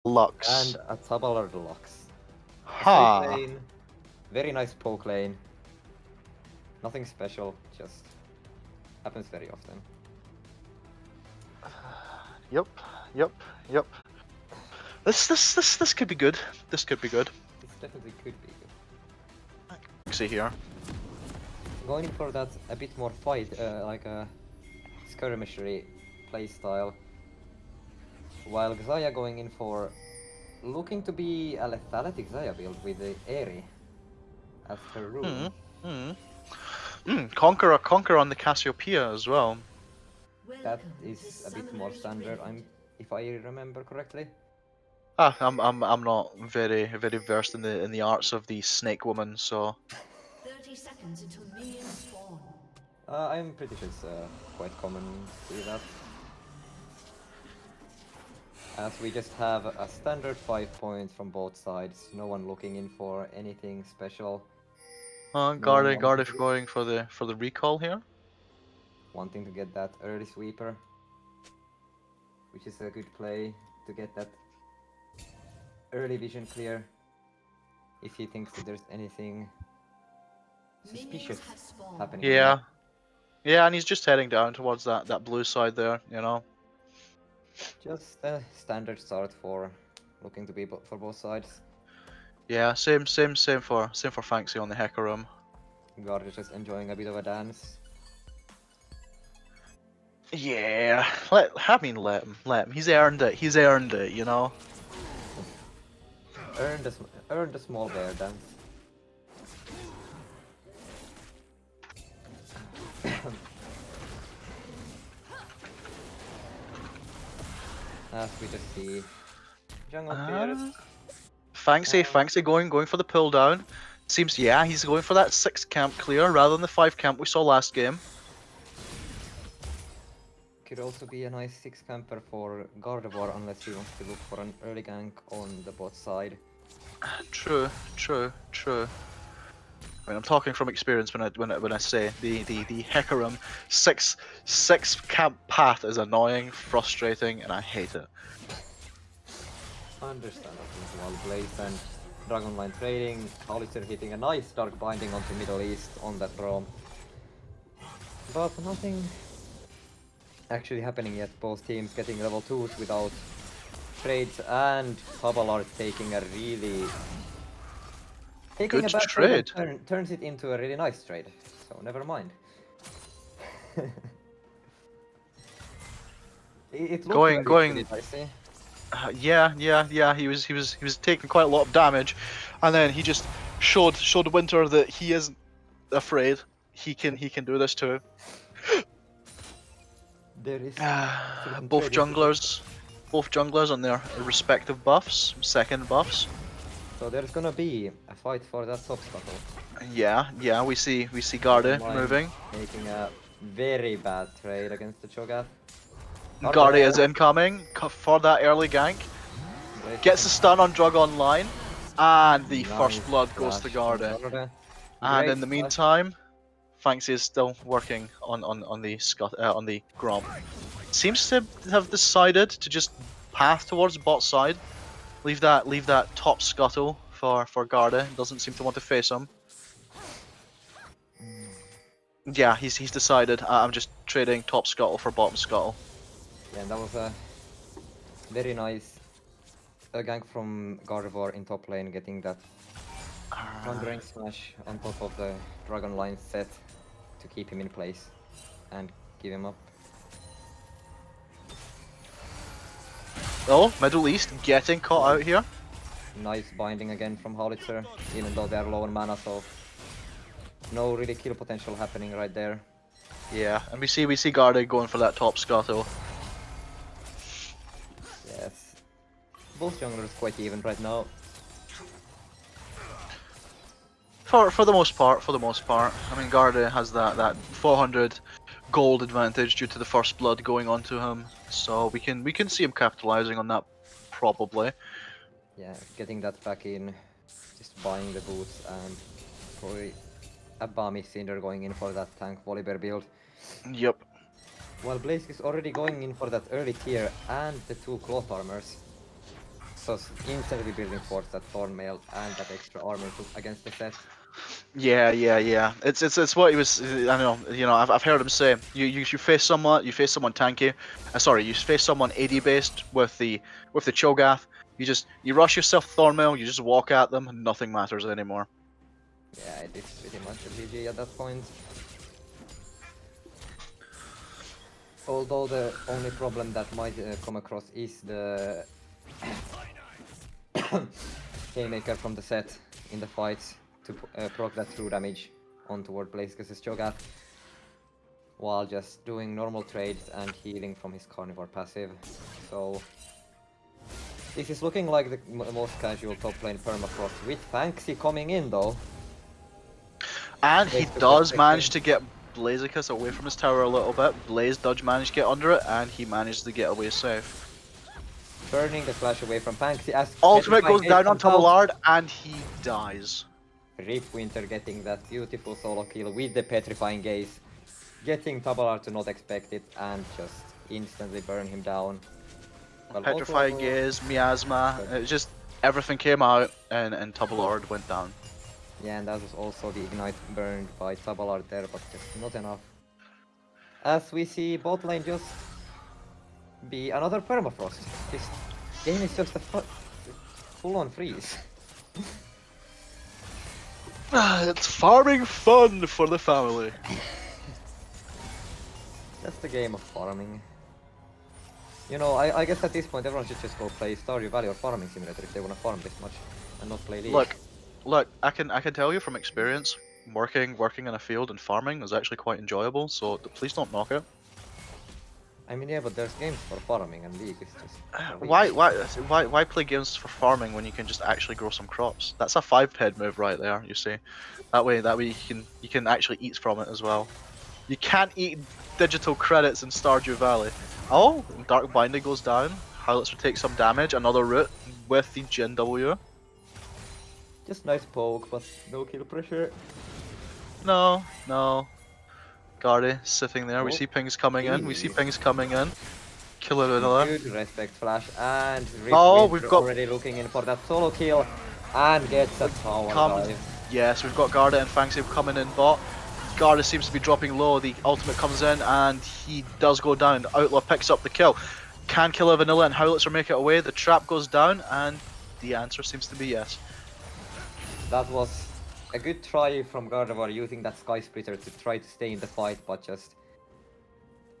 Lux. And a Tabalar Deluxe. Ha! Lane, very nice poke lane. Nothing special, just happens very often. Yep. This could be good. This could be good. This definitely could be good. See here. Going for that a bit more fight, like a skirmishery playstyle. While Xayah going in for looking to be a lethality Xayah build with the Aerie as her rune. Conquer on the Cassiopeia as well. That is a bit more standard, if I remember correctly. I'm not very versed in the arts of the snake woman, so 30 seconds until minions spawn. I'm pretty sure it's quite common to see that. As we just have a standard 5 points from both sides, no one looking in for anything special. Garde going for the recall here. Wanting to get that early sweeper, which is a good play to get that early vision clear if he thinks that there's anything suspicious happening. Yeah, and he's just heading down towards that blue side there, you know. Just a standard start for looking to be for both sides. Yeah, same for Fanxy on the Hecarim. God is just enjoying a bit of a dance. Yeah, let him. He's earned it, you know. Earn the small bear dance. As we just see jungle clears. Fanxy going for the pull down. Seems he's going for that 6 camp clear rather than the 5 camp we saw last game. Could also be a nice 6 camper for Gardevoir unless he wants to look for an early gank on the bot side. True. I mean, I'm talking from experience when I say the Hecarim 6 camp path is annoying, frustrating, and I hate it. Understandable. While Blaze and Dragonline trading, Howlitzer hitting a nice Dark Binding onto Middle East on that roam. But nothing actually happening yet. Both teams getting level 2s without trades, and Tabalar taking a really... Taking Good a bad trade. trade and turns it into a really nice trade, so never mind. It looked Going. dicey. Yeah. He was taking quite a lot of damage, and then he just showed Winter that he isn't afraid. He can do this too. There is both junglers on their respective buffs, second buffs. So there's gonna be a fight for that top scuttle. Yeah, we see Garde moving. Making a very bad trade against the Cho'Gath. Garde is incoming for that early gank. Gets a stun on Drug Online, and the first blood goes to Garde. And in the meantime, Fanxy is still working on the Grom. Seems to have decided to just path towards bot side. Leave that top scuttle for Garde. Doesn't seem to want to face him. Yeah, he's decided. I'm just trading top scuttle for bottom scuttle. Yeah, and that was a very nice gank from Gardevoir in top lane, getting that Thundering Smash on top of the Dragon Line set to keep him in place and give him up. Oh, Middle East getting caught out here. Nice binding again from Howlitzer, even though they're low on mana, so no really kill potential happening right there. Yeah, and we see Garde going for that top scuttle. Yes. Both junglers quite even right now. For the most part. I mean, Garde has that 400 gold advantage due to the first blood going onto him, so we can see him capitalizing on that probably. Yeah, getting that back in, just buying the boots, and probably a Bami Cinder going in for that tank Volibear build. Yep. While Blaze is already going in for that early tier and the 2 cloth armors. So instantly building towards that thorn mail and that extra armor against the set. Yeah. It's what he was. I know. I've heard him say. You face someone. You face someone tanky. Sorry, you face someone AD based with the Cho'Gath. You rush yourself Thornmail. You just walk at them, and nothing matters anymore. Yeah, it is pretty much a GG at that point. Although the only problem that might come across is the Haymaker from the set in the fights to proc that true damage on toward Blaze's Cho'Gath, while just doing normal trades and healing from his Carnivore passive. So this is looking like the most casual top lane permafrost, with Fanxi coming in though. And he does manage to get Blaziken away from his tower a little bit. Blaze does manage to get under it, and he managed to get away safe. Burning the flash away from Fanxi as Ultimate goes down on Tumbleard, and he dies. Rip Winter getting that beautiful solo kill with the Petrifying Gaze, getting Tumbleard to not expect it and just instantly burn him down. Well, Petrifying Gaze, Miasma, it just everything came out, and Tumbleard went down. Yeah, and that was also the Ignite burned by Tumbleard there, but just not enough. As we see bot lane just be another permafrost. This game is just a full-on freeze. It's farming fun for the family. That's the game of farming. You know, I guess at this point everyone should just go play Stardew Valley or Farming Simulator if they want to farm this much and not play League. Look, I can tell you from experience, working in a field and farming is actually quite enjoyable. So please don't knock it. I mean, yeah, but there's games for farming and League is just... Why play games for farming when you can just actually grow some crops? That's a 5-head move right there. You see, that way you can actually eat from it as well. You can't eat digital credits in Stardew Valley. Oh, Dark Binding goes down. Howlitzer takes some damage. Another root with the Gen W. Just nice poke, but no kill pressure. No. Guardy sitting there. We see pings coming in. Kill it another. Good respect flash and we've got already looking in for that solo kill and gets a tower dive. Yes, we've got Garda and Fanxi coming in bot. Garda seems to be dropping low. The ultimate comes in and he does go down. Outlaw picks up the kill. Can kill a Vanilla and Howlitzer make it away. The trap goes down and the answer seems to be yes. That was a good try from Gardevoir using that Sky Splitter to try to stay in the fight, but just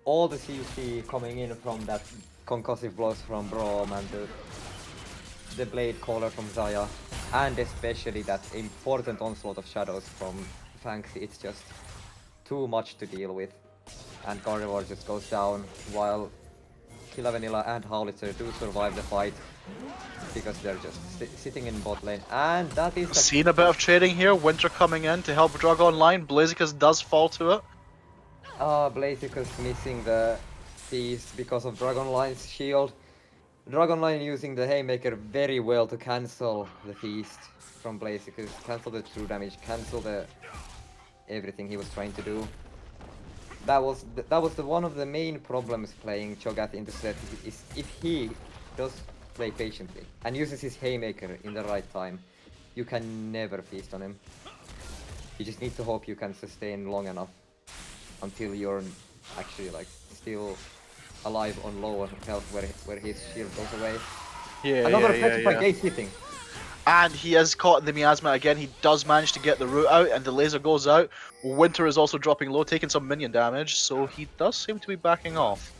all the CC coming in from that concussive blows from Braum and the Blade Caller from Zaya, and especially that important onslaught of shadows from Fanxi. It's just too much to deal with, and Gardevoir just goes down while Killa Vanilla and Howlitzer do survive the fight because they're just sitting in bot lane, and that is... Seen a bit of trading here. Winter coming in to help Drug Online. Blaziken does fall to it. Blaziken's missing the feast because of Dragonline's shield. Dragonline using the Haymaker very well to cancel the feast from Blaziken, cancel the true damage, cancel the everything he was trying to do. That was one of the main problems playing Cho'Gath in the set, is if he does play patiently and uses his Haymaker in the right time, you can never feast on him. You just need to hope you can sustain long enough until you're actually like still alive on lower health where his shield goes away. Yeah, Another Petrifying Gaze hitting. And he has caught the Miasma again. He does manage to get the root out, and the laser goes out. Winter is also dropping low, taking some minion damage, so he does seem to be backing off.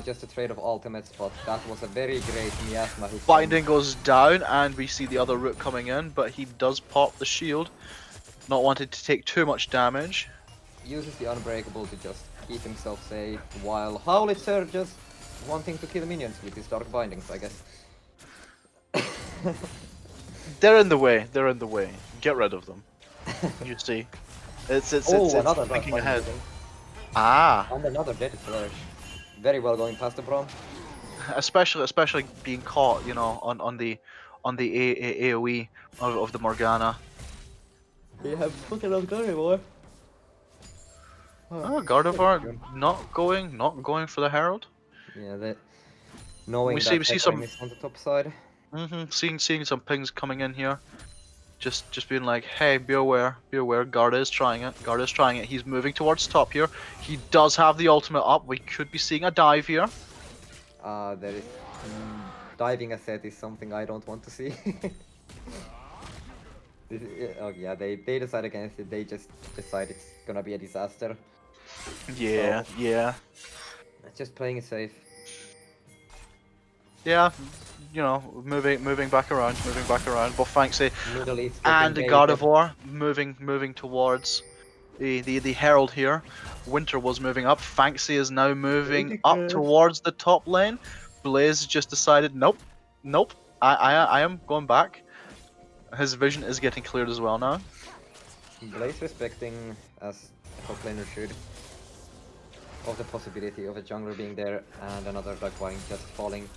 Just a trade of ultimates, but that was a very great Miasma hit. Binding goes down, and we see the other root coming in, but he does pop the shield. Not wanting to take too much damage. Uses the Unbreakable to just keep himself safe, while Howlitzer just wanting to kill minions with his Dark Bindings, I guess. They're in the way. Get rid of them. You see, it's another thinking ahead. And another Dead Flourish. Very well going past the Braum. Especially being caught, you know, on the AOE of the Morgana. They have fucking on Gardevoir. Gardevoir not going for the Herald. Yeah, knowing We that see Hecarim some is on the top side. seeing some pings coming in here. Just being like, hey, be aware, Garda is trying it, he's moving towards top here. He does have the ultimate up, we could be seeing a dive here. There is diving asset is something I don't want to see. Oh yeah, they decide against it. They just decide it's gonna be a disaster. Yeah, So, yeah. just playing it safe. Yeah, you know, moving back around, but Fancy Middle East and getting baited. Gardevoir moving towards the Herald here. Winter was moving up. Fancy is now moving up towards the top lane. Blaze just decided, nope. I am going back. His vision is getting cleared as well now. Blaze respecting, as a top laner should, of the possibility of a jungler being there and another Darkwing just falling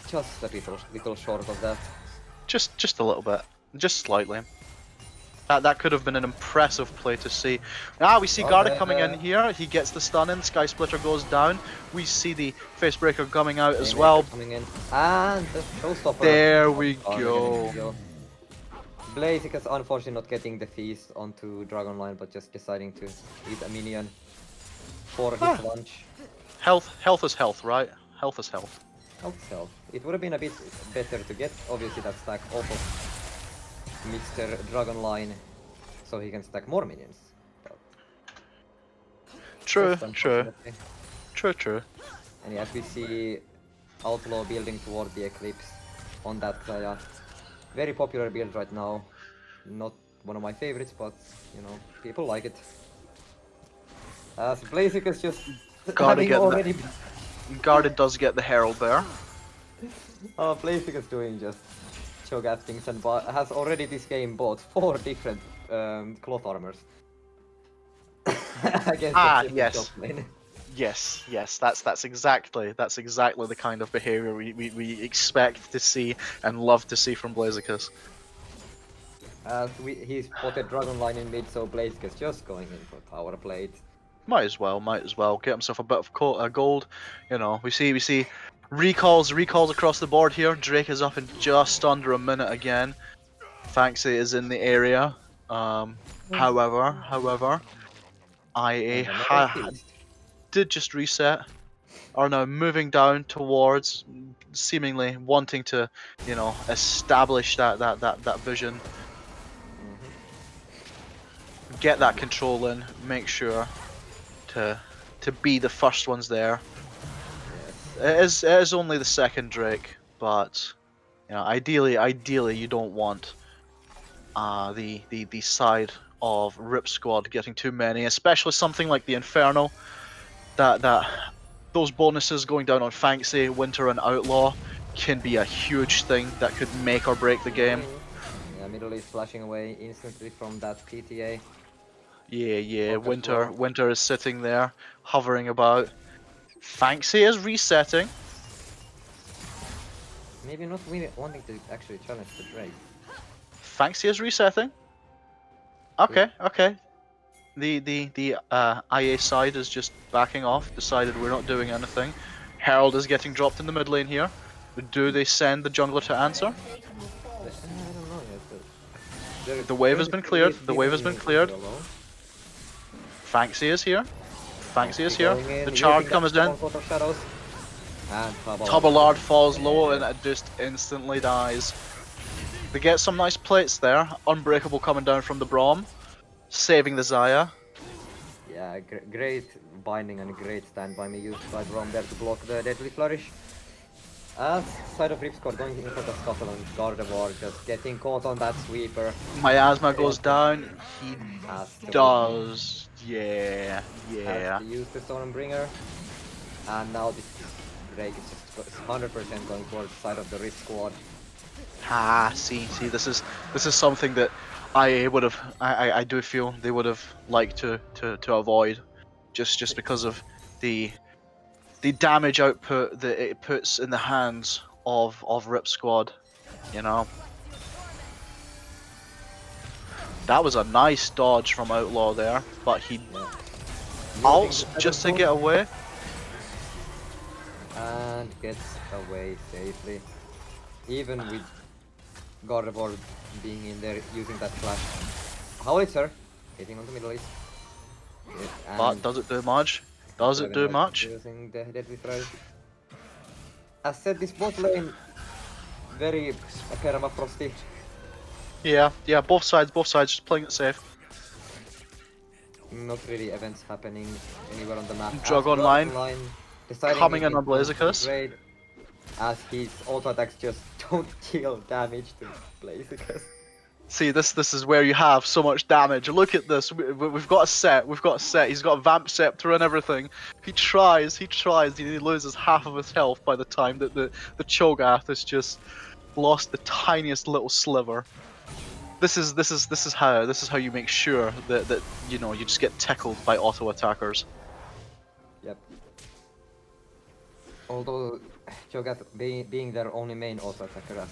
just a little short of that. Just a little bit, just slightly. That could have been an impressive play to see. We see Garda coming in here. He gets the stun in. Sky Splitter goes down. We see the Facebreaker coming out as well. Coming in. And the showstopper. There we go. Blaze is unfortunately not getting the feast onto Dragonline, but just deciding to eat a minion for his lunch. Health is health, right? Health is health. Health is health. It would have been a bit better to get, obviously, that stack off of Mr. Dragonline, so he can stack more minions. But true. And as we see Outlaw building toward the Eclipse on that Xayah. Very popular build right now. Not one of my favorites, but you know, people like it. As Blazik is just having already... Garda does get the Herald there. Blazik is doing just Cho'Gath things and has already this game bought 4 different cloth armors. Against Yes, that's exactly the kind of behavior we expect to see and love to see from Blaziken. He's spotted Dragonline in mid, so Blaziken's just going in for power plate. Might as well get himself a bit of gold. You know, we see recalls across the board here. Drake is up in just under a minute again. Fanxi is in the area. However, IA did just reset, are now moving down towards, seemingly wanting to, you know, establish that vision, get that control in, make sure to be the first ones there. Yes. It is only the second Drake, but you know, ideally you don't want the side of RIPSQUAD getting too many, especially something like the Inferno. That those bonuses going down on Fanxi, Winter, and Outlaw can be a huge thing that could make or break the game. Yeah, Middle East flashing away instantly from that PTA. Yeah. Winter is sitting there, hovering about. Fanxi is resetting. Maybe not wanting to actually challenge the Drake. Fanxi is resetting. Okay. The IA side is just backing off, decided we're not doing anything. Herald is getting dropped in the mid lane here. Do they send the jungler to answer? I don't know yet. The wave has been cleared. Fanxi is here. The Chard comes in. Tubalard falls low and it just instantly dies. They get some nice plates there. Unbreakable coming down from the Braum, saving the Xayah. Yeah, great binding and great stand by me used by Braum there to block the Deadly Flourish. As side of RIPSQUAD going in for the Scuttle and Gardevoir just getting caught on that sweeper. Miasma goes down. He does. Yeah. Has to use the Stormbringer. And now this Drake is just 100% going towards the side of the RIPSQUAD. See, this is something that I do feel they would have liked to avoid, just because of the damage output that it puts in the hands of RIPSQUAD, you know. That was a nice dodge from Outlaw there, but he ults just to get away. and gets away safely. Even with Gardevoir being in there using that flash. Howitzer hitting on the middle east. But does it do much? Does it do much? Using the deadly throw. As said, this bot lane very permafrosty. Yeah, both sides, just playing it safe. Not really events happening anywhere on the map. Drug online. Coming in on Blaziken. Blaziken. As his auto attacks just don't deal damage to Blaziken. See, this is where you have so much damage. Look at this. We've got a set. He's got a Vamp Scepter and everything. He tries. He loses half of his health by the time that the Cho'Gath has just lost the tiniest little sliver. This is how you make sure that you know you just get tickled by auto attackers. Yep. Although Cho'Gath being their only main auto attacker, as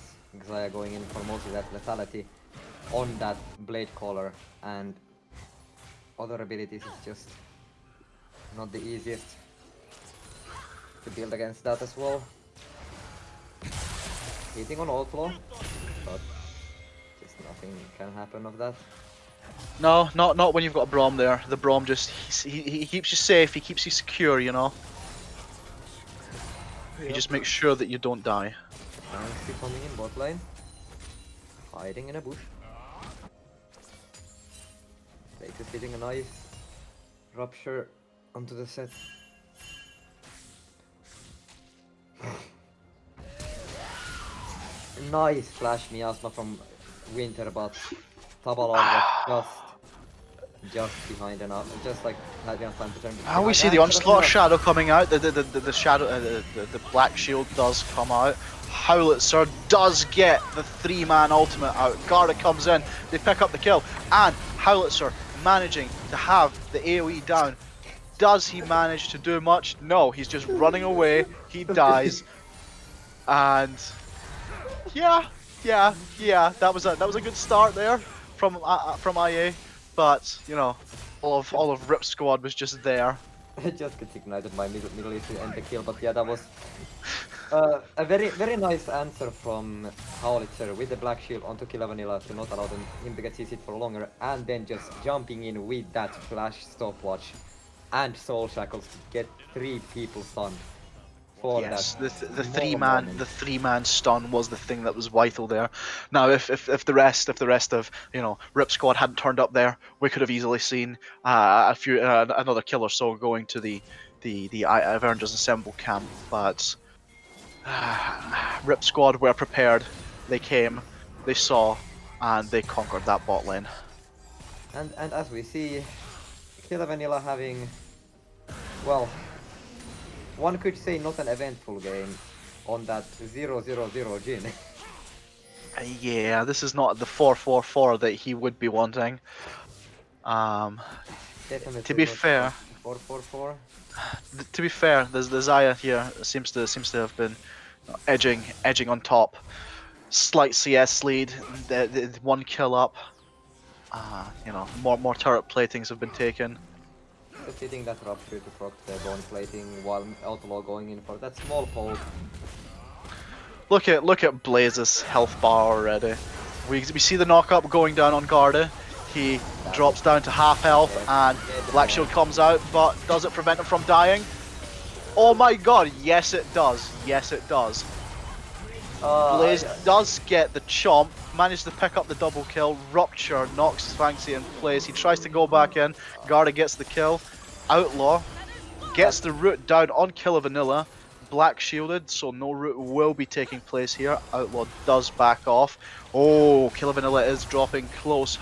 Xayah going in for most of that lethality on that blade caller and other abilities is just not the easiest to build against that as well. Hitting on Outlaw, but just nothing can happen of that. No, not when you've got a Braum there. The Braum just he keeps you safe, he keeps you secure, you know. He just makes sure that you don't die. Nancy coming in bot lane, hiding in a bush. Blake is hitting a nice rupture onto the set. Nice flash miasma from Winter, but Tabalar was just behind enough, just like had enough time to turn. Ah, we see the onslaught shadow coming out. The shadow, the black shield does come out. Howitzer does get the 3-man ultimate out. Garda comes in, they pick up the kill, and Howitzer managing to have the AoE down. Does he manage to do much? No, he's just running away. He dies, and yeah, that was a good start there from IA, but you know, all of RIPSQUAD was just there. I just gets ignited by middle east to end the kill, but yeah, that was a very nice answer from Howitzer with the black shield onto Vanilla to not allow him to get CC'd for longer, and then just jumping in with that flash stopwatch and soul shackles to get 3 people stunned. For yes, that the 3-man stun was the thing that was vital there. Now, if the rest of RIPSQUAD hadn't turned up there, we could have easily seen another kill or so going to the Iverngers Assemble camp. But RIPSQUAD were prepared. They came, they saw, and they conquered that bot lane. And as we see, Vanilla having, well, one could say not an eventful game on that 0-0-0 Jin. Yeah, this is not the 4-4-4 that he would be wanting. Definitely to be fair, 4-4-4. To be fair, the Xayah here seems to have been edging on top. Slight CS lead, the 1 kill up. You know, more turret platings have been taken. Just hitting that rupture to proc the bone plating while Outlaw going in for that small poke. Look at Blaze's health bar already. We see the knock-up going down on Garda. He drops down to half health, and Black Shield comes out, but does it prevent him from dying? Oh my god, yes it does. Yes it does. Blaze does get the chomp, managed to pick up the double kill. Rupture knocks Svanxy in place. He tries to go back in. Garda gets the kill. Outlaw gets the root down on Vanilla. Black shielded, so no root will be taking place here. Outlaw does back off. Oh, Vanilla is dropping close.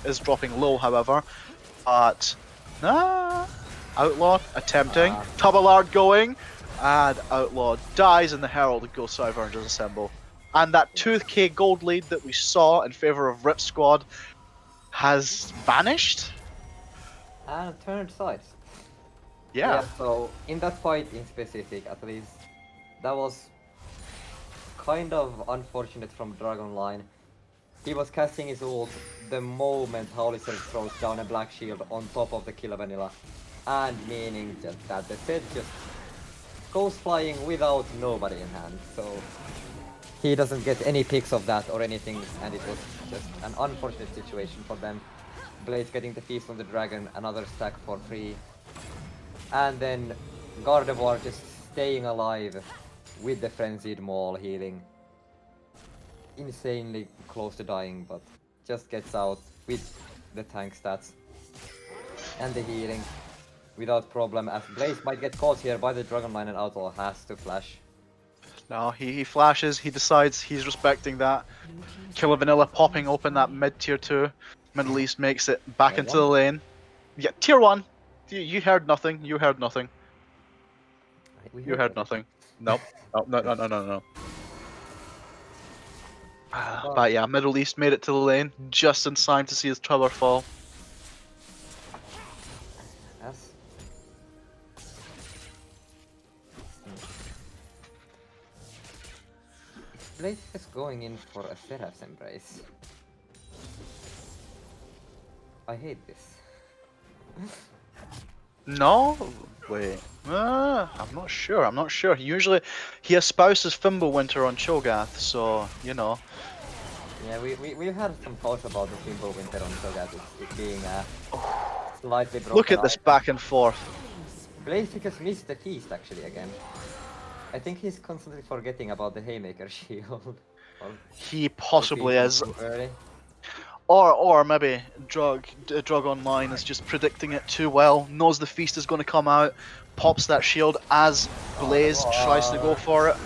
Is dropping low, however. But Outlaw attempting. Tubalard going. And Outlaw dies, and the Herald goes to Iverngers Assemble. And that 2k gold lead that we saw in favor of RIPSQUAD has vanished. And turned sides. Yeah. So in that fight in specific, at least, that was kind of unfortunate from Dragonline. He was casting his ult the moment Howitzer throws down a black shield on top of the Vanilla, and meaning that the set just goes flying without nobody in hand, so he doesn't get any picks of that or anything, and it was just an unfortunate situation for them. Blaze getting the feast on the dragon, another stack for free, and then Gardevoir just staying alive with the frenzied maul healing. Insanely close to dying, but just gets out with the tank stats and the healing without problem, as Blaze might get caught here by the Dragon Line and Outlaw has to flash. No, he flashes, he decides he's respecting that. Killer Vanilla popping open that mid tier 2. Middle East makes it back Tier into one? the lane. Yeah, tier 1. You heard nothing, you heard nothing. We You heard everything. nothing. Nope. No. But yeah, Middle East made it to the lane just in time to see his tower fall. Yes. Blaze is going in for a Seraph's Embrace. I hate this. No? Wait. I'm not sure. I'm not sure. Usually, he espouses Fimbulwinter on Cho'Gath, so, you know. Yeah, we've had some talks about the Fimbulwinter on Cho'Gath, it being slightly broken. Look at this back and forth. Blaze has missed the feast actually again. I think he's constantly forgetting about the Haymaker shield. Or He possibly is. too early. Or maybe Drug Online is just predicting it too well, knows the feast is going to come out, pops that shield as Blaze tries to go for it.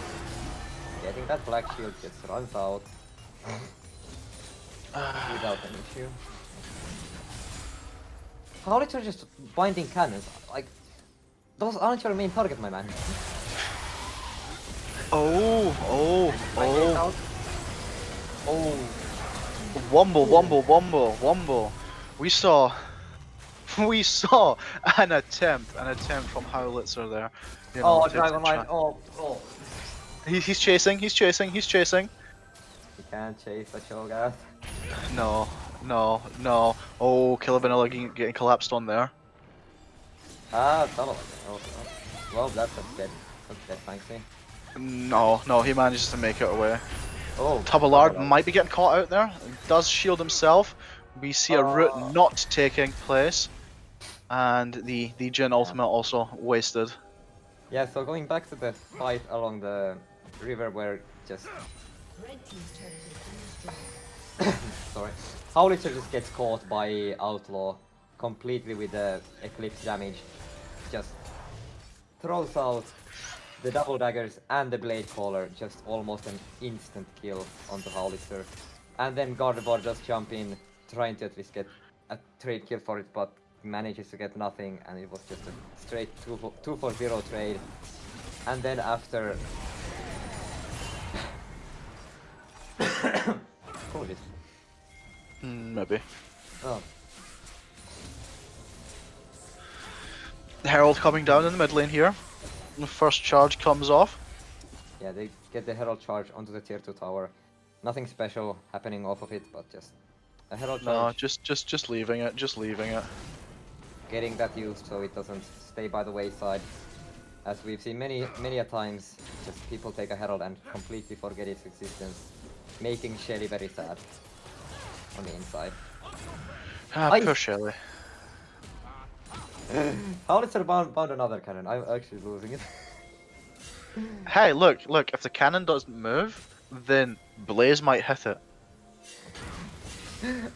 Getting that black shield just runs out. Without an issue. How are just binding cannons? Like, those aren't your main target, my man. Oh. Wombo. We saw an attempt from Howlitzer there. You know, Dragon Line, oh. He's chasing. He can't chase the Cho'Gath. No. Oh, Killer Vanilla getting collapsed on there. Well, that's a dead fancy. No, he manages to make it away. Oh, Tubalard might be getting caught out there. Does shield himself. We see a root not taking place. And the Jhin ultimate also wasted. Yeah, so going back to the fight along the river where just... Red team's turret has been destroyed. Sorry. Howlitzer just gets caught by Outlaw completely with the Eclipse damage. Just throws out the double daggers and the blade caller, just almost an instant kill onto Howlitzer. And then Gardevoir does jump in, trying to at least get a trade kill for it, but manages to get nothing, and it was just a straight 2 for 0 trade. And then after... Apologies. Maybe. Oh. Herald coming down in the mid lane here. The first charge comes off. Yeah, they get the Herald charge onto the tier 2 tower. Nothing special happening off of it, but just a Herald charge. No, just leaving it, Getting that used so it doesn't stay by the wayside. As we've seen many a times, just people take a Herald and completely forget its existence, making Shelly very sad on the inside. Poor Shelly. Howlitzer bound another cannon. I'm actually losing it. Hey, look, if the cannon doesn't move, then Blaze might hit it.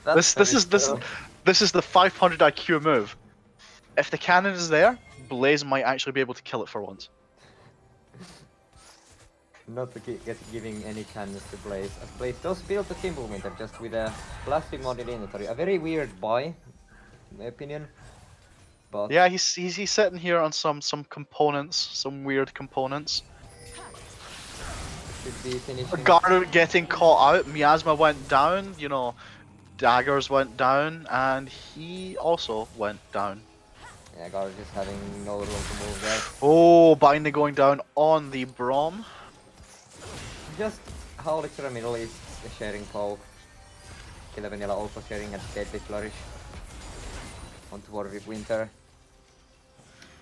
This is the 500 IQ move. If the cannon is there, Blaze might actually be able to kill it for once. Not to giving any cannons to Blaze, as Blaze does build the Fimbulwinter just with a blasting mod in inventory. A very weird buy, in my opinion. But yeah, he's sitting here on some components, some weird components. should be finishing. Garter getting caught out, Miasma went down, you know, daggers went down, and he also went down. Yeah, Garter just having no room to move there. Oh, Binding going down on the Braum. Just Howlitzer and Middle East sharing poke. Killer Vanilla also sharing a Deadly Flourish onto Warwick Winter.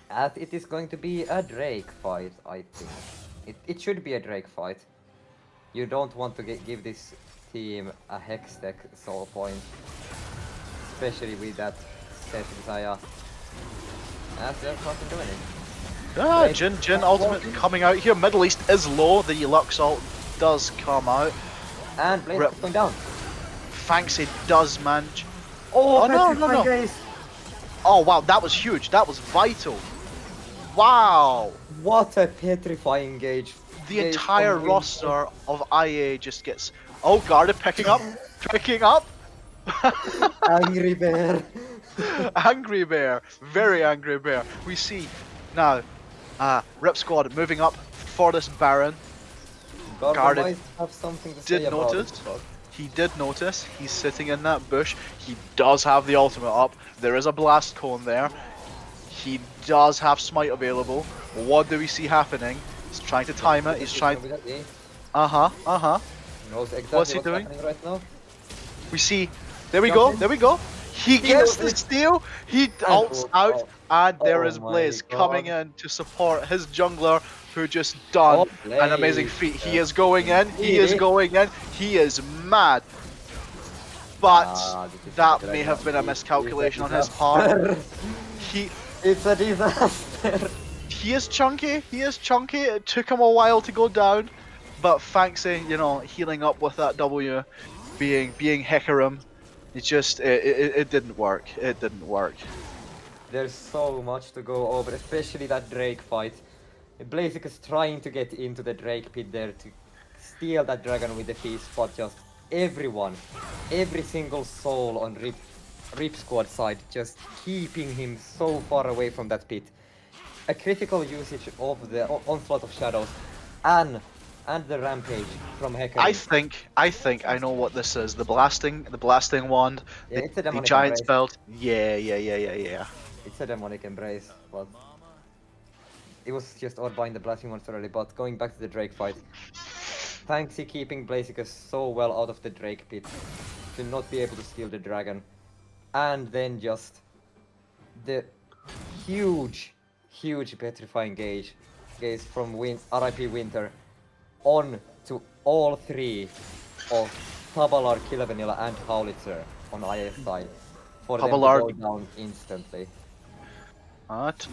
As it is going to be a Drake fight, I think. It should be a Drake fight. You don't want to give this team a Hextech soul point. Especially with that Zaya. As they're fucking doing it. Ah, Jin ultimate coming out here. Middle East is low. The Lux ult does come out. And Blaze is going down. Fanxy does manage. Oh, no. Guys. Oh wow, that was huge. That was vital. Wow. What a petrifying gauge. The entire roster of IA just gets... Oh, Guarded picking up. Picking up. Angry Bear. Angry Bear. Very angry bear. We see now RIPSQUAD moving up for this Baron. Guarded might have something to say Did about notice. it, but... He did notice. He's sitting in that bush. He does have the ultimate up. There is a blast cone there. He does have smite available. What do we see happening? He's trying to time it. He's trying. Uh-huh. Knows exactly What's he doing? happening right now. We see. There we go. There we go. He gets the steal. He ults out, and there is Blaze coming in to support his jungler, who just done an amazing feat. He is going in. He is going in. He is mad. But that may have been a miscalculation on his part. It's a disaster. He is chunky. He is chunky. It took him a while to go down, but Fanxy, you know, healing up with that W, being Hecarim, it didn't work. It didn't work. There's so much to go over, especially that Drake fight. Blazik is trying to get into the Drake pit there to steal that dragon with the feast, but just everyone, every single soul on RIPSQUAD side, just keeping him so far away from that pit. A critical usage of the onslaught of shadows and the rampage from Hecarim. I think I know what this is. The blasting wand, Yeah, it's a the demonic giant's embrace. belt. Yeah. It's a demonic embrace, but it was just odd buying the blasting monster early. But going back to the Drake fight, Fanxy keeping Blaziken so well out of the Drake pit to not be able to steal the dragon, and then just the huge petrifying gaze from RIP Winter on to all three of Tabalar, Killer Vanilla, and Howlitzer on IS side for them to go down instantly.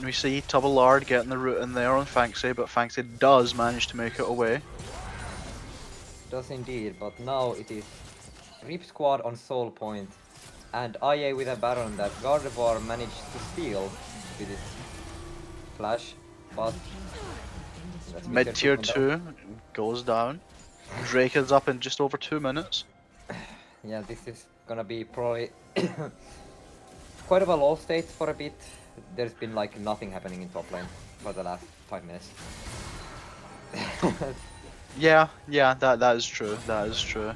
We see Tubalard getting the root in there on Fanxy, but Fanxy does manage to make it away. Does indeed, but now it is RIPSQUAD on Soul Point, and IA with a Baron that Gardevoir managed to steal with his flash, but Mid tier 2 goes down. Drake is up in just over 2 minutes. Yeah, this is gonna be probably quite of a low state for a bit. There's been like nothing happening in top lane for the last 5 minutes. Yeah, that is true. That is true.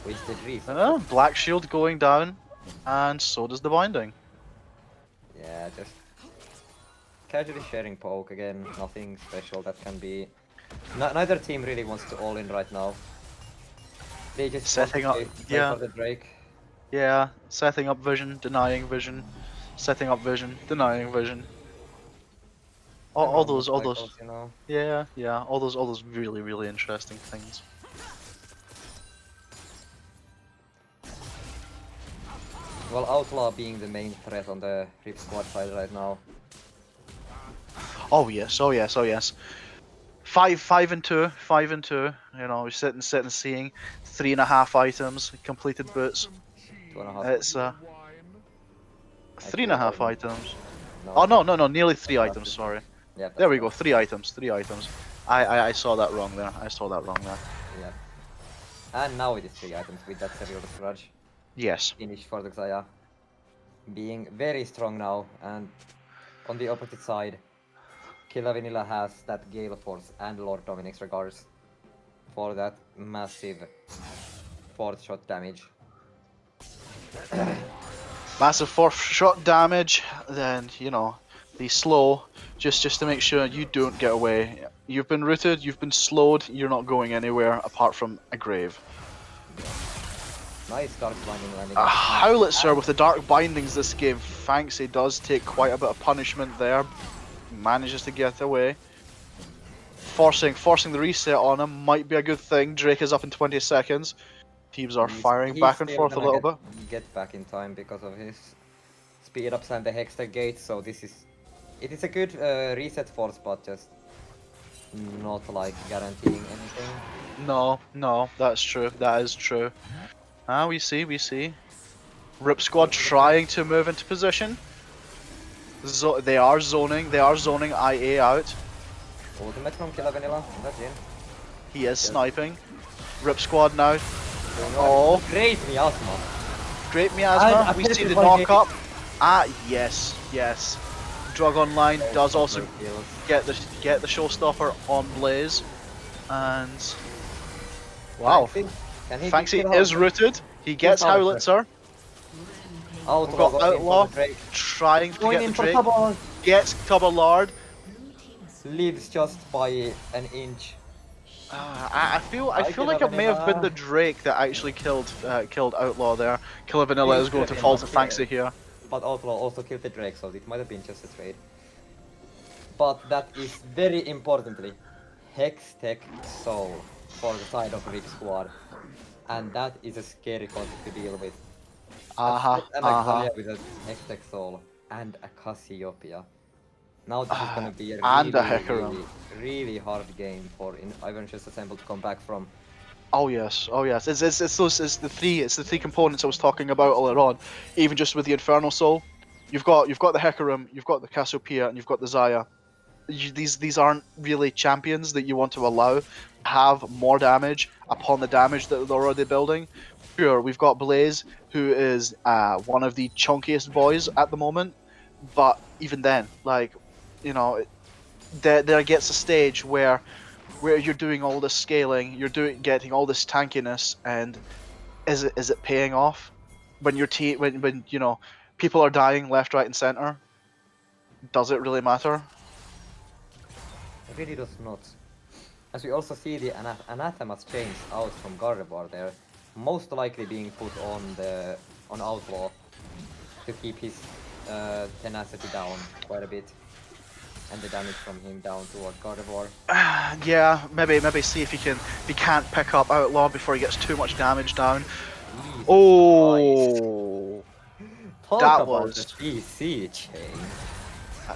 Wasted reef. Black Shield going down, and so does the binding. Yeah, just casually sharing poke again. Nothing special that can be. Neither team really wants to all in right now. They just setting up. For the Drake. Yeah, setting up vision, denying vision, setting up vision, denying vision. All those, you know? yeah, all those really interesting things. Well, Outlaw being the main threat on the RIPSQUAD side right now. Oh yes. 5 and 2. You know, we're sitting seeing 3.5 items, completed boots. 2.5. It's 3.5 items. No. Oh no, nearly 3 items. Sorry. Yeah, There we go, 3 items. I saw that wrong there. Yeah. And now it is 3 items with that serial grudge. Yes. Finish for the Xayah. Being very strong now, and on the opposite side, Killa Vanilla has that Gale Force and Lord Dominic's regards for that massive 4th shot damage. Massive 4th shot damage, then, you know, the slow, just to make sure you don't get away. You've been rooted, you've been slowed, you're not going anywhere apart from a grave. Nice dark binding landing. Howlitzer with the dark bindings this game. Fanxy does take quite a bit of punishment there, manages to get away. Forcing the reset on him might be a good thing. Drake is up in 20 seconds. Teams are firing back and forth a little bit. Get back in time because of his speed ups and the Hextech gate. So it is a good reset force, but just not like guaranteeing anything. No, that's true. That is true. We see. RIPSQUAD trying to move into position. They are zoning IA out. Ultimate from Killer Vanilla, that's in. He is sniping. RIPSQUAD now. Oh, Great miasma. great miasma. We see the knock up. Yes. Drug Online does also get the showstopper on Blaze, and wow, Fanxy is rooted. He gets Howitzer. We've got Outlaw trying to get the Drake. Gets Tubbalard. Lives just by an inch. I feel like it may have been the Drake that actually killed Outlaw there. Killer Vanilla is going to fall to Fanxy here. But Outlaw also killed the Drake, so it might have been just a trade. But that is very importantly Hextech Soul for the side of RIPSQUAD. And that is a scary concept to deal with. And a with a Hextech Soul and a Cassiopeia. Now this is gonna be a really hard game for Iverngers Assembled to come back from. Oh yes. It's the three components I was talking about earlier on. Even just with the Infernal Soul, you've got the Hecarim, you've got the Cassiopeia, and you've got the Xayah. These aren't really champions that you want to allow have more damage upon the damage that they're already building. Sure, we've got Blaze, who is one of the chunkiest boys at the moment, but even then, like, you know, there gets a stage where you're doing all this scaling, getting all this tankiness, and is it paying off when your team when you know people are dying left, right, and center? Does it really matter? It really does not. As we also see the anathemas change out from Gardevoir there, most likely being put on Outlaw to keep his tenacity down quite a bit. And the damage from him down toward Gardevoir. Yeah, maybe see if he can't pick up Outlaw before he gets too much damage down. Jesus oh, Christ. That was the PC chain.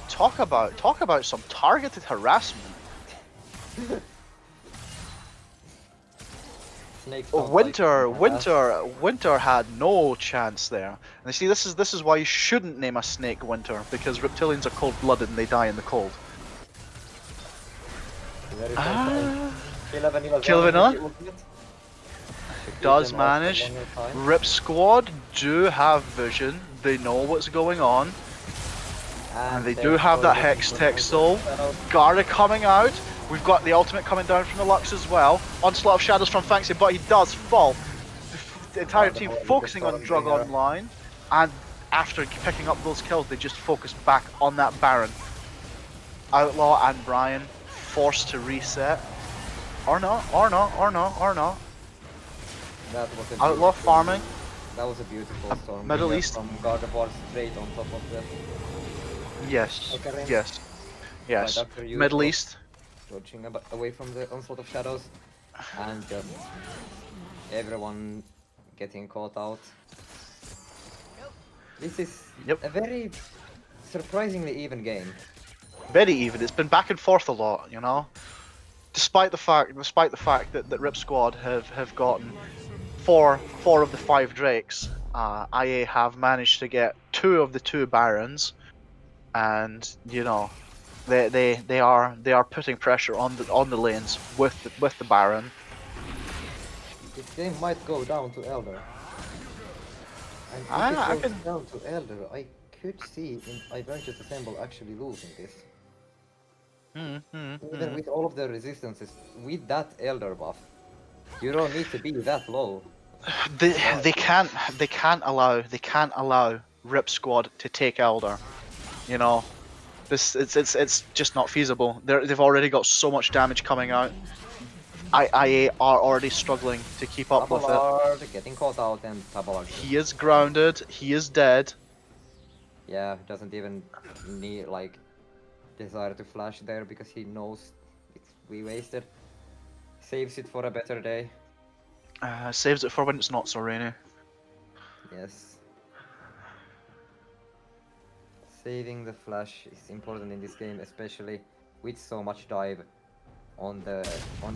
Talk about some targeted harassment. Winter had no chance there. And you see, this is why you shouldn't name a snake Winter, because reptilians are cold-blooded and they die in the cold. Killer Vanilla does manage. RIPSQUAD do have vision. They know what's going on, and they do have that Hextech Soul. Garda coming out. We've got the ultimate coming down from the Lux as well. Onslaught of Shadows from Fanxy, but he does fall. The entire team focusing on Drug Online, and after picking up those kills, they just focus back on that Baron. Outlaw and Brian forced to reset. Or not. Outlaw farming. That was a beautiful storm. Middle East. From Gardevoir straight on top of the... Yes. Right Middle East. Dodging away from the onslaught of shadows, and just everyone getting caught out. This is a very surprisingly even game. Very even. It's been back and forth a lot, you know. Despite the fact that RIPSQUAD have gotten four of the 5 Drakes, IA have managed to get 2 of the 2 Barons, and you know. They are putting pressure on the lanes with the Baron. This game might go down to Elder. And if it goes down to Elder, I could see Iverngers Assemble actually losing this. Even with all of the resistances, with that Elder buff, you don't need to be that low. They can't allow RIPSQUAD to take Elder, you know. It's just not feasible. They've already got so much damage coming out. IA are already struggling to keep up with it. Getting caught out, and Tubbalard. He is grounded. He is dead. Yeah, doesn't even need like desire to flash there because he knows we wasted. Saves it for a better day. Saves it for when it's not so rainy. Yes. Saving the flash is important in this game, especially with so much dive on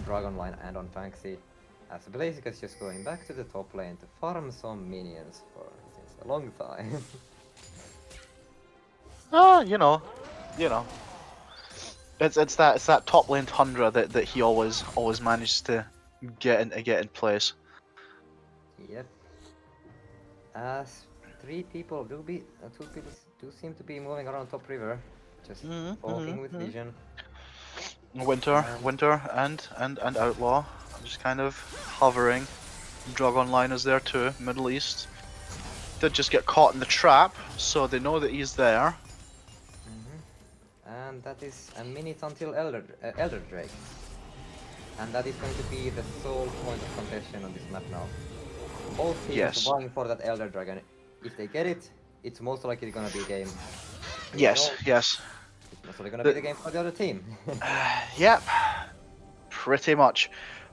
Dragonline and on Fanxi. As Blaziken is just going back to the top lane to farm some minions for since a long time. You know. It's that top lane tundra that he always manages to get in place. Yep. As two people do seem to be moving around top river, just walking with vision. Winter and Outlaw, just kind of hovering. Dragonline is there too. Middle East did just get caught in the trap, so they know that he's there. And that is a minute until Elder Drake. And that is going to be the sole point of contention on this map now. Both teams vying for that Elder Dragon. If they get it, it's most likely gonna be a game. Yes. It's most likely gonna be the game for the other team. Yep. Pretty much.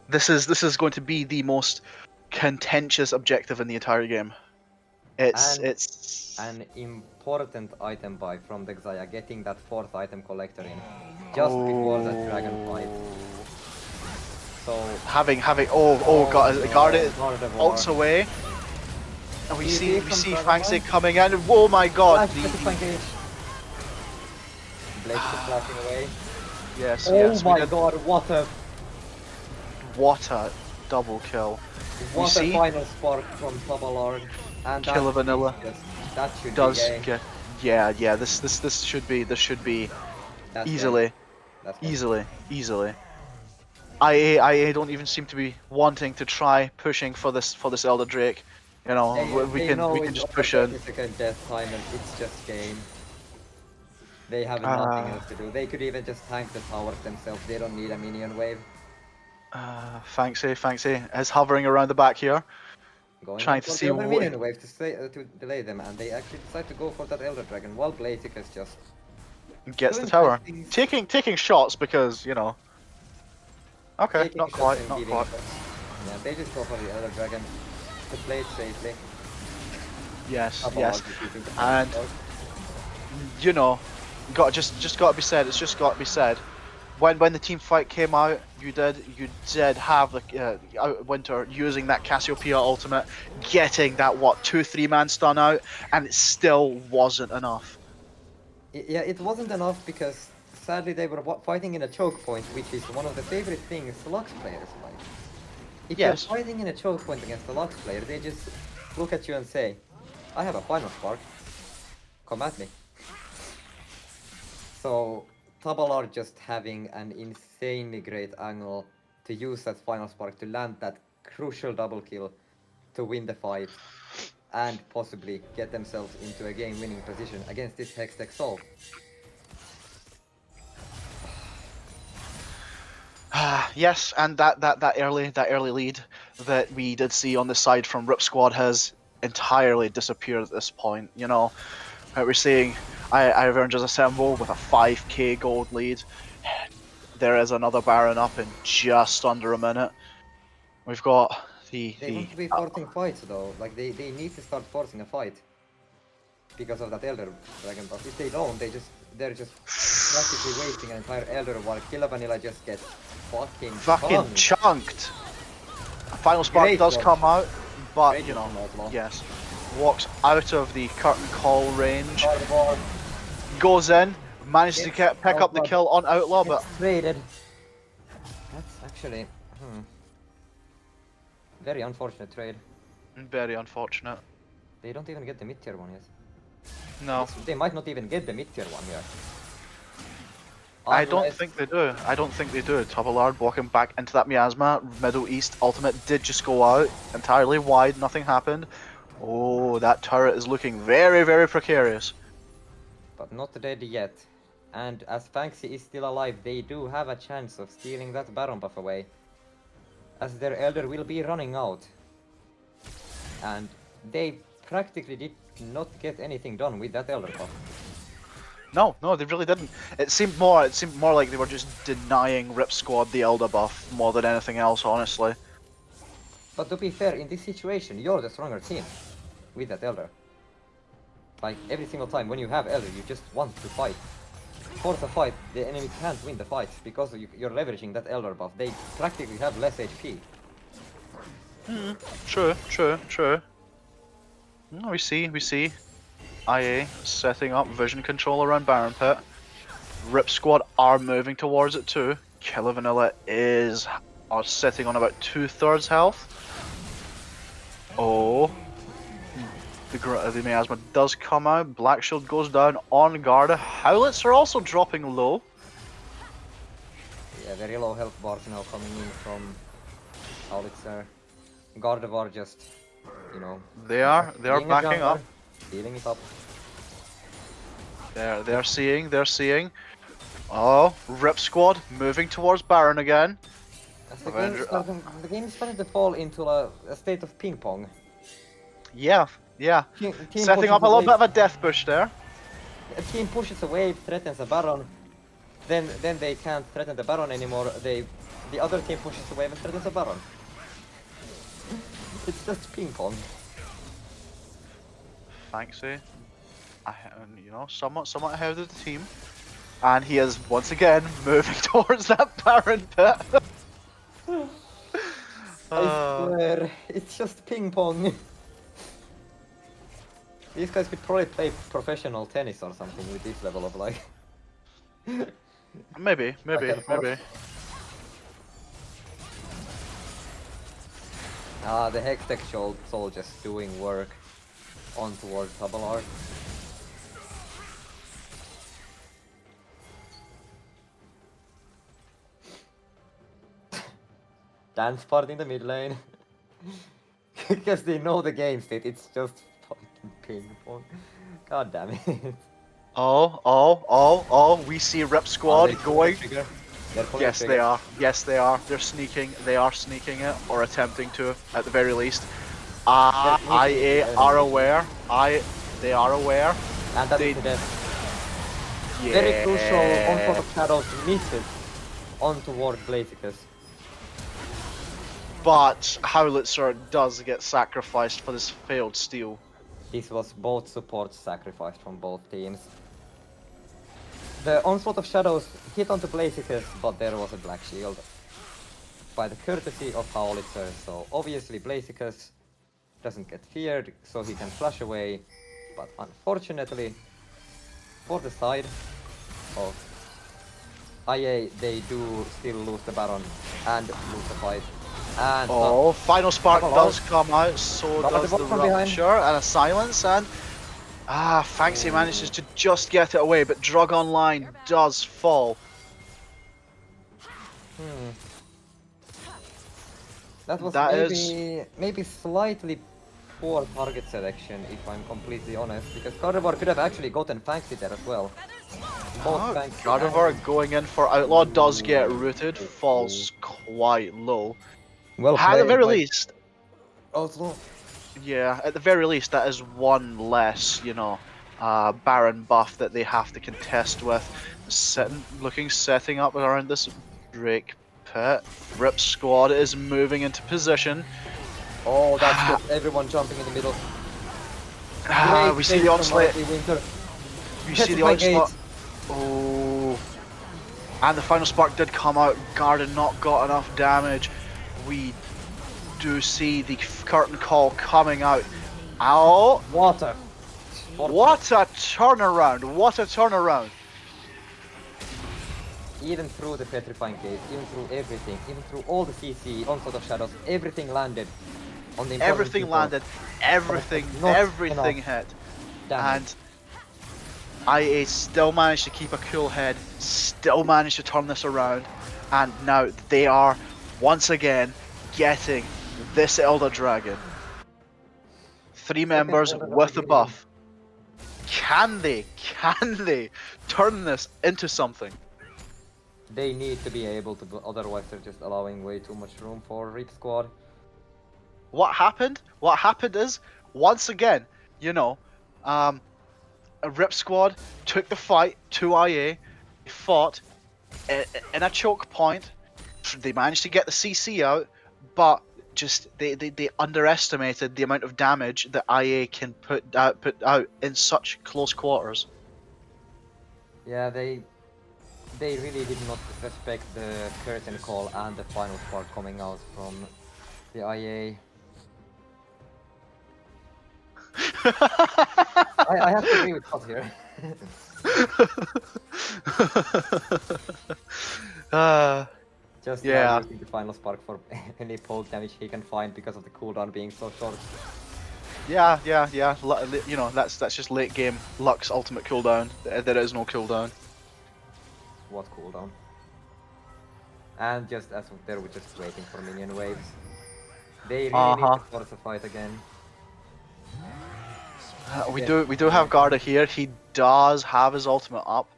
This is going to be the most contentious objective in the entire game. It's an important item buy from the Xayah, getting that 4th item collector in just before that dragon fight. So having guard it ults away, and we see Fanxi coming in. Oh my god! Blaziken flashing away. Yes. My god! What a double kill! What a final spark from Tabalard. And Kill a vanilla. That should does be get this should be that's easily. IA don't even seem to be wanting to try pushing for this Elder Drake. You know, we can just push in. Death time and it's just game. They have nothing else to do. They could even just tank the towers themselves. They don't need a minion wave. Fanxi is hovering around the back here. Trying to see what minion wave to delay them, and they actually decide to go for that Elder Dragon while Blaziken is just gets the tower, taking shots because you know. Okay, not quite. Yeah, they just go for the Elder Dragon to play it safely. Yes, and you know, just got to be said. It's just got to be said. When the team fight came out, you did have the Winter using that Cassiopeia ultimate, getting that 2-3 man stun out, and it still wasn't enough. Yeah, it wasn't enough because sadly they were fighting in a choke point, which is one of the favorite things Lux players like. If you're fighting in a choke point against a Lux player, they just look at you and say, "I have a final spark. Come at me." So Tabalard just having an insanely great angle to use that final spark to land that crucial double kill to win the fight and possibly get themselves into a game-winning position against this Hextech Soul. Yes, and that early lead that we did see on the side from RIPSQUAD has entirely disappeared at this point. You know, we're seeing Iverngers assemble with a 5k gold lead. There is another Baron up in just under a minute. We've got They want to be forcing fights though, like they need to start forcing a fight. Because of that Elder Dragon buff. If they don't, they're just practically wasting an entire Elder while Killa Vanilla just gets fucking chunked. A final spark does come out, but you know, yes. Walks out of the curtain call range. Goes in, manages to pick up the kill on Outlaw, but traded. That's actually very unfortunate trade. Very unfortunate. They don't even get the mid-tier one yet. No. They might not even get the mid-tier one here. I don't think they do. Tabalard walking back into that miasma. Middle East ultimate did just go out entirely wide. Nothing happened. Oh, that turret is looking very, very precarious. But not dead yet. And as Fanxi is still alive, they do have a chance of stealing that Baron buff away. As their Elder will be running out. And they practically did not get anything done with that Elder buff. No, no, they really didn't. It seemed more like they were just denying RIPSQUAD the Elder buff more than anything else, honestly. But to be fair, in this situation, you're the stronger team with that Elder. Like, every single time when you have Elder, you just want to fight. Force a fight, the enemy can't win the fight because you're leveraging that Elder buff. They practically have less HP. True. We see. IA setting up vision control around Baron Pit. RIPSQUAD are moving towards it too. Killer Vanilla are sitting on about 2/3 health. Oh. The miasma does come out. Black Shield goes down on guard. Howlets are also dropping low. Yeah, very low health bars now coming in from Howlitzer. Gardevoir just, you know... They are backing up. Healing it up. They're seeing. Oh, RIPSQUAD moving towards Baron again. As the game is starting to fall into a state of ping pong. Yeah. Team Setting up a little bit of a death push there. A team pushes a wave, threatens a Baron, then they can't threaten the Baron anymore. The other team pushes a wave and threatens a Baron. It's just ping pong. Fancy, somewhat ahead of the team, and he is once again moving towards that Baron Pit. I swear, it's just ping pong. These guys could probably play professional tennis or something with this level of like... maybe. The Hextech Soul just doing work on towards Tabalar. Dance part in the mid lane. Because they know the game state, it's just fucking ping pong. God damn it. Oh, we see RIPSQUAD going. Yes, they are. They're sneaking. They are sneaking it, or attempting to, at the very least. IA are aware. They are aware. And that's the death. Very crucial onslaught of shadows misses on toward Blaziken. But Howlitzer does get sacrificed for this failed steal. This was both supports sacrificed from both teams. The onslaught of shadows hit onto Blaziken, but there was a black shield. By the courtesy of Howlitzer, so obviously Blaziken doesn't get feared, so he can flash away. But unfortunately, for the side of IA, they do still lose the Baron and lose the fight. And final spark does come out, so does the Rupture and a silence, and Fanxy manages to just get it away, but Drug Online does fall. That was maybe slightly poor target selection, if I'm completely honest, because Gardevoir could have actually gotten Fanxy there as well. Gardevoir going in for Outlaw does get rooted, falls quite low. Well, at the very least. Also. Yeah, at the very least, that is one less, Baron buff that they have to contest with. Setting up around this Drake Pit. RIPSQUAD is moving into position. Oh, that's good. Everyone jumping in the middle. We see the onslaught. We see the onslaught. Oh. And the final spark did come out. Garden not got enough damage. We do see the curtain call coming out. Ow! What a turnaround! Even through the petrifying case, even through everything, even through all the CC, onslaught of shadows, everything landed on the everything landed, everything hit. And IA still managed to keep a cool head, still managed to turn this around, and now they are once again getting this Elder Dragon. 3 members with a buff. Can they turn this into something? They need to be able to, otherwise they're just allowing way too much room for RIPSQUAD. What happened is, once again, RIPSQUAD took the fight to IA, fought in a choke point. They managed to get the CC out, but just they underestimated the amount of damage that IA can put out in such close quarters. Yeah, they really did not respect the curtain call and the final spark coming out from the IA. I have to agree with Scott here. Just Yeah. using the final spark for any pole damage he can find because of the cooldown being so short. Yeah. You know, that's just late game Lux ultimate cooldown. There is no cooldown. What cooldown? And just as of there, we're just waiting for minion waves. They really need to force a fight again. We do have Garda here. He does have his ultimate up.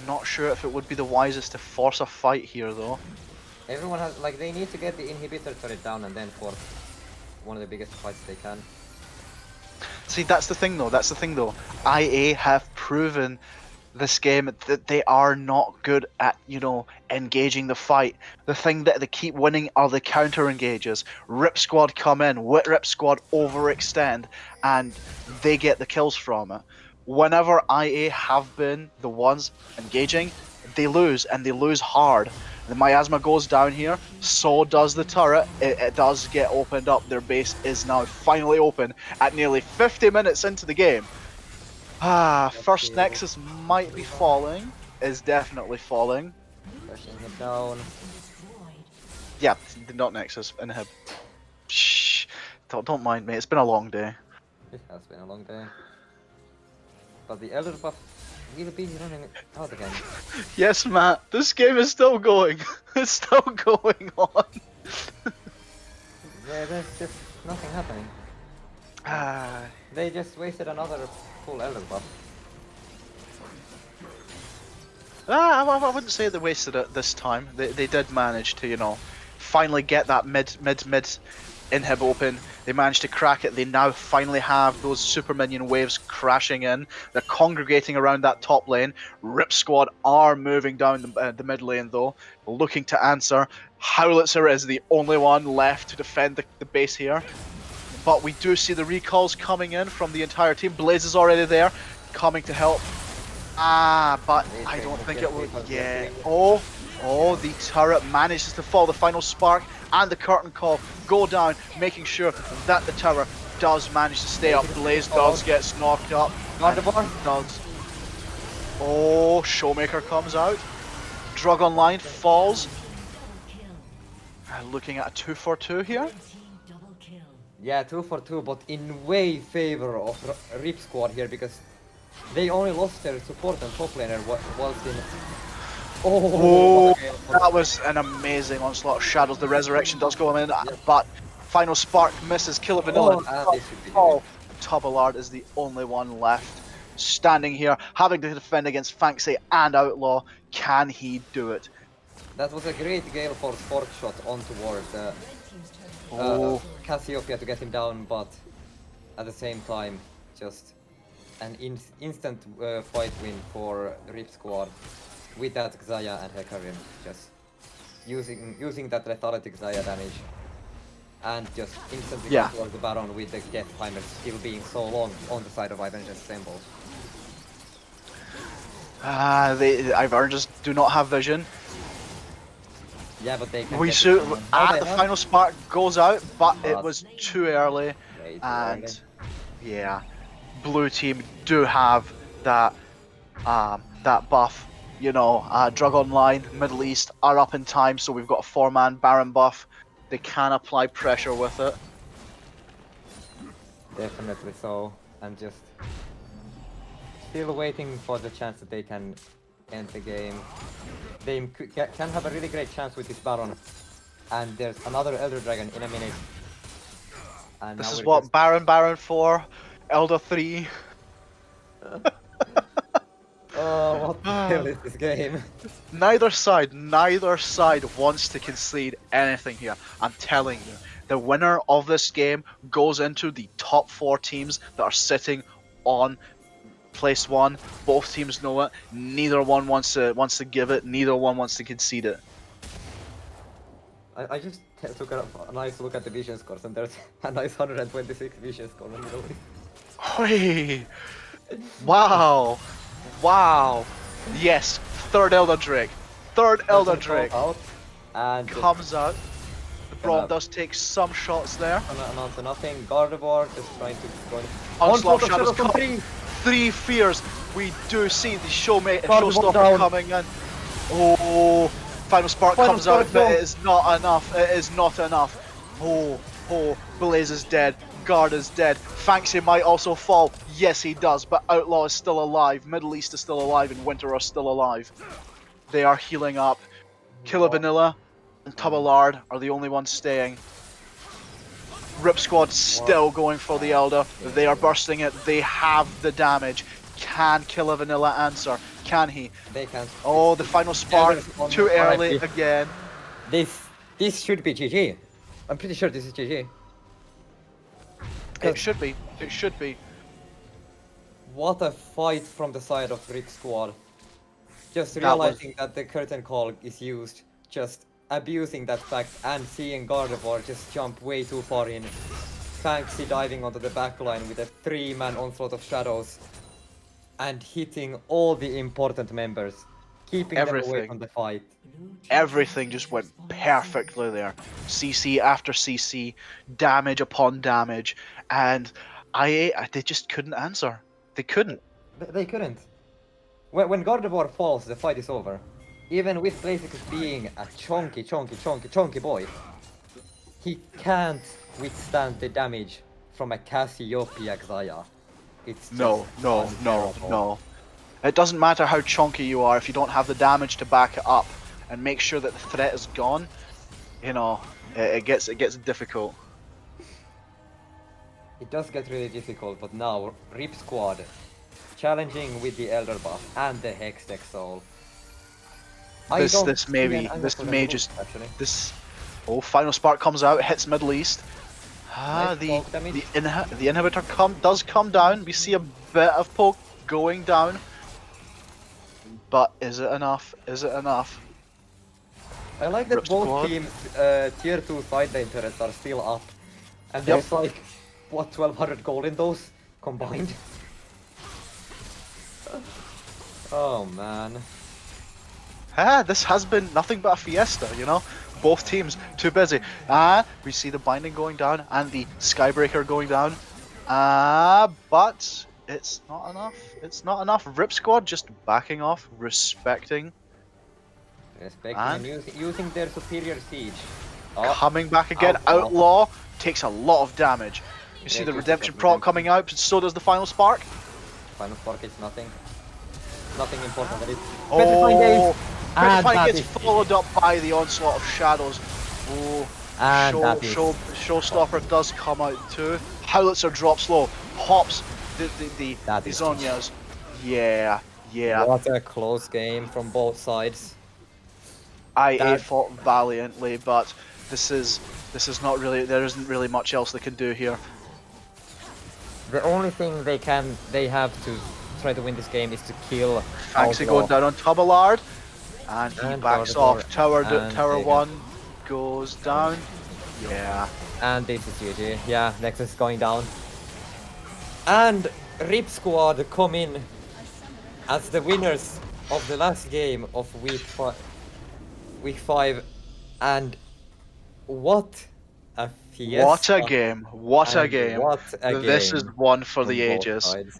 Not sure if it would be the wisest to force a fight here though. Everyone has, like, they need to get the inhibitor turret down and then force one of the biggest fights they can. See, that's the thing though. IA have proven this game that they are not good at, you know, engaging the fight. The thing that they keep winning are the counter engages. RIPSQUAD come in, RIPSQUAD overextend, and they get the kills from it. Whenever IA have been the ones engaging, they lose, and they lose hard. The miasma goes down here, so does the turret. It does get opened up. Their base is now finally open at nearly 50 minutes into the game. First Nexus might be falling. Is definitely falling. Pushing it down. Yeah, not Nexus, Inhib. Shh, don't mind me. It's been a long day. It has been a long day. But the Elder buff will be running out again. Yes, Matt. This game is still going. It's still going on. Yeah, there's just nothing happening. They just wasted another full Elder buff. I wouldn't say they wasted it this time. They did manage to, you know, finally get that mid inhib open. They managed to crack it. They now finally have those super minion waves crashing in. They're congregating around that top lane. RIPSQUAD are moving down the mid lane though, looking to answer. Howlitzer is the only one left to defend the base here. But we do see the recalls coming in from the entire team. Blaze is already there, coming to help. But I don't think it will. Yeah. Oh, the turret manages to fall. The final spark and the curtain call go down, making sure that the tower does manage to stay up. Blaze does get knocked up. Does. Oh, Showmaker comes out. Drug Online falls. Looking at a 2-for-2 here. Yeah, 2-for-2, but in way favor of RIPSQUAD here because they only lost their support and top laner whilst in. Oh, that was an amazing onslaught of shadows. The resurrection does go in, but final spark misses. Kill Vanilla. Tubalard is the only one left standing here, having to defend against Fanxi and Outlaw. Can he do it? That was a great Gale Force fork shot on toward Cassiopeia to get him down, but at the same time, just an instant fight win for RIPSQUAD. With that Xayah and Hecarim, just using that lethality Xayah damage, and just instantly control the Baron with the death timer still being so long on the side of Iverngers Assembled. The Iverngers do not have vision. Yeah, but they can. The final spark goes out, but it was too early, and yeah, blue team do have that that buff. You know, Drug Online, Middle East are up in time, so we've got a 4-man Baron buff. They can apply pressure with it. Definitely so. I'm just still waiting for the chance that they can end the game. They can have a really great chance with this Baron. And there's another Elder Dragon in a minute. And this is what Baron 4, Elder 3. Oh, what the hell is this game? Neither side wants to concede anything here. I'm telling you, the winner of this game goes into the top 4 teams that are sitting on placed one. Both teams know it. Neither one wants to give it. Neither one wants to concede it. I just took a nice look at the vision scores, and there's a nice 126 vision score on Middle East. Hey! Wow! Wow! Yes, third Elder Drake. Third Elder Drake Out, and comes out. The Braum does take some shots there. amount to nothing. Gardevoir just trying to go. Onslaught of Shadows from come. 3 fears. We do see the Gardevoir showstopper down. coming in. Oh, Final Spark Final comes Spark out, but down. it is not enough. It is not enough. Oh, Blaze is dead. Guard is dead. Fanxi might also fall. Yes, he does, but Outlaw is still alive. Middle East is still alive, and Winter are still alive. They are healing up. Killer Vanilla and Tubalard are the only ones staying. RIPSQUAD still going for the Elder. They are bursting it. They have the damage. Can Killer Vanilla answer? Can he? They can. Oh, the final spark. on Too early RIP. again. This should be GG. I'm pretty sure this is GG. It should be. It should be. What a fight from the side of RIPSQUAD. Just That realizing that the curtain call is used, just abusing that fact, and seeing Gardevoir just jump way too far in. Fanxi diving onto the backline with a 3-man onslaught of shadows, and hitting all the important members, keeping them away Everything. from the fight. Everything just went perfectly there. CC after CC, damage upon damage, and they just couldn't answer. They couldn't. They couldn't. When Gardevoir falls, the fight is over. Even with Blaziken being a chunky boy, he can't withstand the damage from a Cassiopeia Xayah. It's just No. unbearable. It doesn't matter how chunky you are if you don't have the damage to back it up and make sure that the threat is gone. You know, it gets difficult. It does get really difficult, but now RIPSQUAD challenging with the Elder buff and the Hextech Soul. This may just final spark comes out, hits Middle East. Nice The poke damage. inhibitor does come down. We see a bit of poke going down, but is it enough? Is it enough? I like that both RIPSQUAD. teams' tier 2 side lane turrets are still up. And there's like, what, 1200 gold in those combined? Oh man. This has been nothing but a fiesta, you know? Both teams too busy. We see the binding going down and the Skybreaker going down. But it's not enough. It's not enough. RIPSQUAD just backing off, respecting, And using their superior siege. coming back again. Outlaw takes a lot of damage. You see the redemption proc coming out, but so does the final spark. Final spark is nothing. Nothing important. That is Oh, and Petrifying that gets is- followed up by the onslaught of shadows. Oh, And that is- Showstopper does come out too. Howlitzer drops low, hops the That is- Zonias. Yeah. What a close game from both sides. IA That- fought valiantly, but this is not really. There isn't really much else they can do here. The only thing they have to try to win this game is to kill Fanxi Outlaw. going down on Tubalard, and he And backs Gardevoir, off. Tower and Tower Vega. 1 goes down. Yeah. And this is GG. Yeah, Nexus is going down. And RIPSQUAD come in as the winners of the last game of week 5. And what a fiesta. What a game! What a And game! what a This game is one for from the both ages. sides.